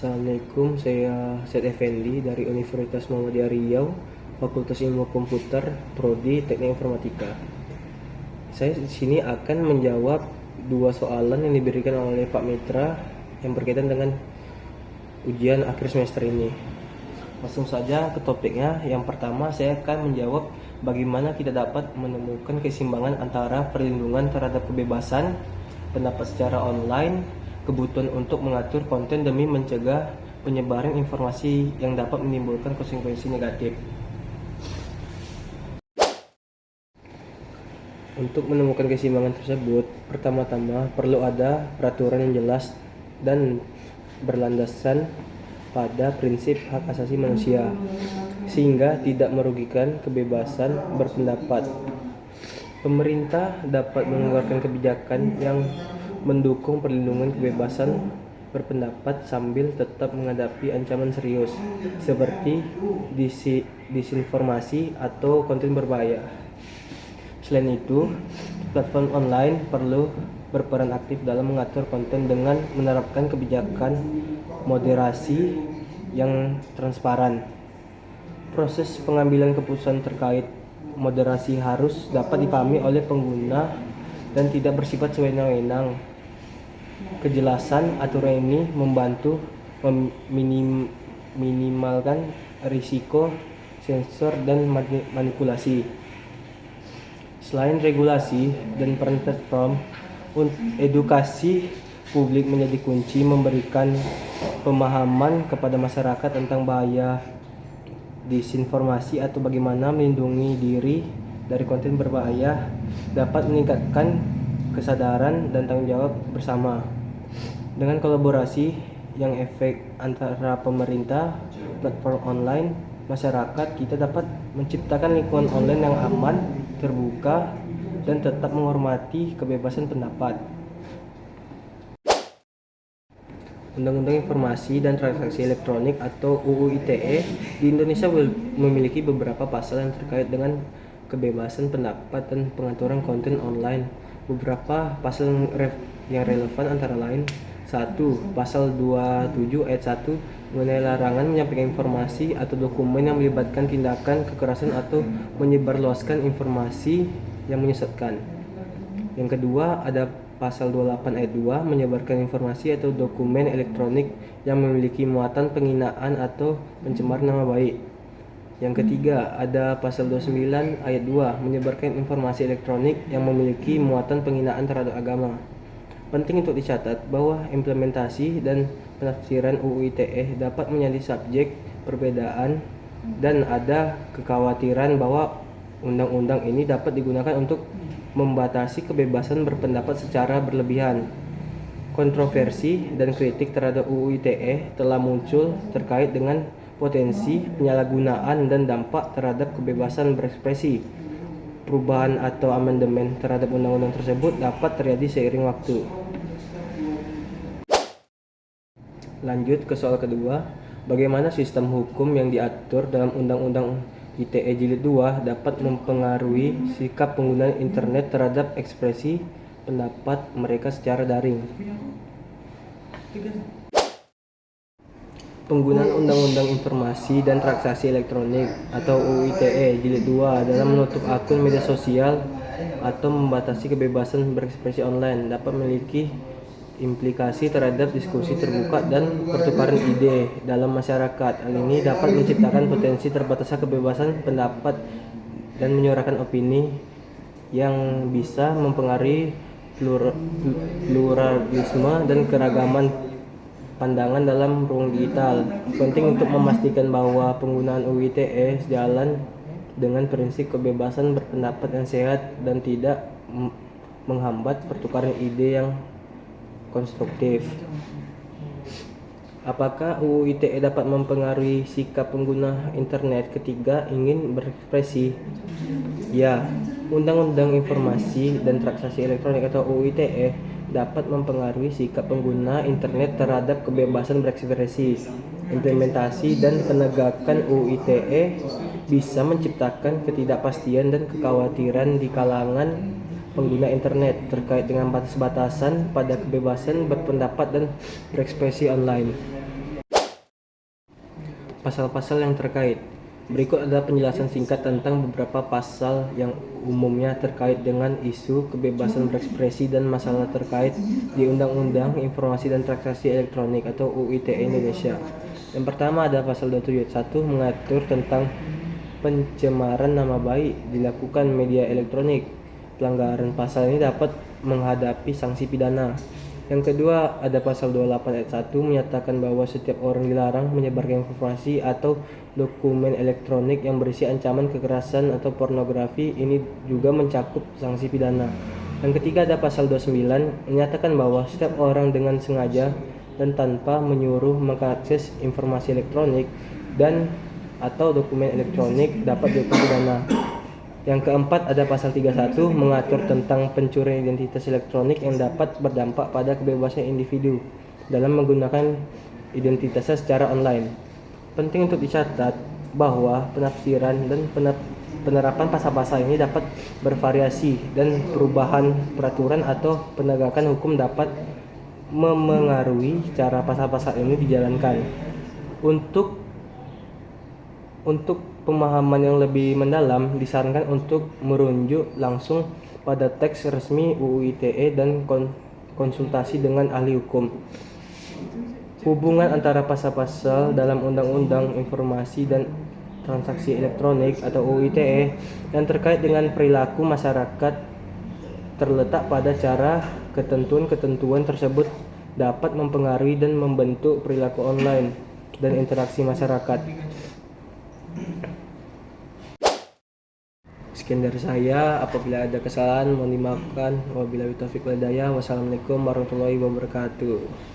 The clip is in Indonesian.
Assalamualaikum, saya Said Effendi dari Universitas Muhammadiyah Riau, Fakultas Ilmu Komputer, Prodi Teknik Informatika. Saya di sini akan menjawab dua soalan yang diberikan oleh Pak Mitra yang berkaitan dengan ujian akhir semester ini. Langsung saja ke topiknya. Yang pertama, saya akan menjawab bagaimana kita dapat menemukan keseimbangan antara perlindungan terhadap kebebasan pendapat secara online, kebutuhan untuk mengatur konten demi mencegah penyebaran informasi yang dapat menimbulkan konsekuensi negatif. Untuk menemukan keseimbangan tersebut, pertama-tama perlu ada peraturan yang jelas dan berlandaskan pada prinsip hak asasi manusia, sehingga tidak merugikan kebebasan berpendapat. Pemerintah dapat mengeluarkan kebijakan yang mendukung perlindungan kebebasan berpendapat sambil tetap menghadapi ancaman serius seperti disinformasi atau konten berbahaya. Selain itu, platform online perlu berperan aktif dalam mengatur konten dengan menerapkan kebijakan moderasi yang transparan. Proses pengambilan keputusan terkait moderasi harus dapat dipahami oleh pengguna dan tidak bersifat sewenang-wenang. Kejelasan aturan ini membantu meminimalkan risiko sensor dan manipulasi. Selain regulasi dan peran platform, edukasi publik menjadi kunci, memberikan pemahaman kepada masyarakat tentang bahaya disinformasi atau bagaimana melindungi diri dari konten berbahaya dapat meningkatkan kesadaran dan tanggung jawab bersama. Dengan kolaborasi yang efektif antara pemerintah, platform online, masyarakat, kita dapat menciptakan lingkungan online yang aman, terbuka, dan tetap menghormati kebebasan pendapat. Undang-Undang Informasi dan Transaksi Elektronik atau UU ITE di Indonesia memiliki beberapa pasal yang terkait dengan kebebasan pendapat dan pengaturan konten online. Beberapa pasal yang relevan antara lain: 1. Pasal 27 ayat 1 mengenai larangan menyampaikan informasi atau dokumen yang melibatkan tindakan kekerasan atau menyebarluaskan informasi yang menyesatkan. Yang kedua, ada pasal 28 ayat 2 menyebarkan informasi atau dokumen elektronik yang memiliki muatan penghinaan atau pencemaran nama baik. Yang ketiga, ada pasal 29 ayat 2 menyebarkan informasi elektronik yang memiliki muatan penghinaan terhadap agama. Penting untuk dicatat bahwa implementasi dan penafsiran UU ITE dapat menjadi subjek perbedaan dan ada kekhawatiran bahwa undang-undang ini dapat digunakan untuk membatasi kebebasan berpendapat secara berlebihan. Kontroversi dan kritik terhadap UU ITE telah muncul terkait dengan potensi penyalahgunaan dan dampak terhadap kebebasan berekspresi. Perubahan atau amandemen terhadap undang-undang tersebut dapat terjadi seiring waktu. Lanjut ke soal kedua, bagaimana sistem hukum yang diatur dalam Undang-Undang ITE Jilid 2 dapat mempengaruhi sikap pengguna internet terhadap ekspresi pendapat mereka secara daring. Penggunaan Undang-Undang Informasi dan Transaksi Elektronik atau UU ITE Jilid 2 dalam menutup akun media sosial atau membatasi kebebasan berekspresi online dapat memiliki implikasi terhadap diskusi terbuka dan pertukaran ide dalam masyarakat. Hal ini dapat menciptakan potensi terbatasnya kebebasan pendapat dan menyuarakan opini yang bisa mempengaruhi pluralisme dan keragaman pandangan dalam ruang digital. Penting untuk memastikan bahwa penggunaan UU ITE sejalan dengan prinsip kebebasan berpendapat yang sehat dan tidak menghambat pertukaran ide yang konstruktif. Apakah UU ITE dapat mempengaruhi sikap pengguna internet ketika ingin berekspresi? Ya, Undang-Undang Informasi dan Transaksi Elektronik atau UU ITE dapat mempengaruhi sikap pengguna internet terhadap kebebasan berekspresi. Implementasi dan penegakan UU ITE bisa menciptakan ketidakpastian dan kekhawatiran di kalangan pengguna internet terkait dengan batas-batasan pada kebebasan berpendapat dan berekspresi online. Pasal-pasal yang terkait. Berikut adalah penjelasan singkat tentang beberapa pasal yang umumnya terkait dengan isu kebebasan berekspresi dan masalah terkait di Undang-Undang Informasi dan Transaksi Elektronik atau UU ITE Indonesia. Yang pertama ada pasal 27 ayat 1 mengatur tentang pencemaran nama baik dilakukan media elektronik. Pelanggaran pasal ini dapat menghadapi sanksi pidana. Yang kedua ada pasal 28 ayat 1 menyatakan bahwa setiap orang dilarang menyebarkan informasi atau dokumen elektronik yang berisi ancaman kekerasan atau pornografi. Ini juga mencakup sanksi pidana. Yang ketiga ada pasal 29 menyatakan bahwa setiap orang dengan sengaja dan tanpa menyuruh mengakses informasi elektronik dan atau dokumen elektronik dapat dihukum pidana. Yang keempat ada pasal 31 mengatur tentang pencurian identitas elektronik yang dapat berdampak pada kebebasan individu dalam menggunakan identitasnya secara online. Penting untuk dicatat bahwa penafsiran dan penerapan pasal-pasal ini dapat bervariasi dan perubahan peraturan atau penegakan hukum dapat memengaruhi cara pasal-pasal ini dijalankan. Untuk pemahaman yang lebih mendalam, disarankan untuk merujuk langsung pada teks resmi UU ITE dan konsultasi dengan ahli hukum. Hubungan antara pasal-pasal dalam Undang-Undang Informasi dan Transaksi Elektronik atau UU ITE yang terkait dengan perilaku masyarakat terletak pada cara ketentuan-ketentuan tersebut dapat mempengaruhi dan membentuk perilaku online dan interaksi masyarakat. Sekian dari saya, apabila ada kesalahan mohon dimaafkan. Wabillahi taufiq wal hidayah. Wassalamualaikum warahmatullahi wabarakatuh.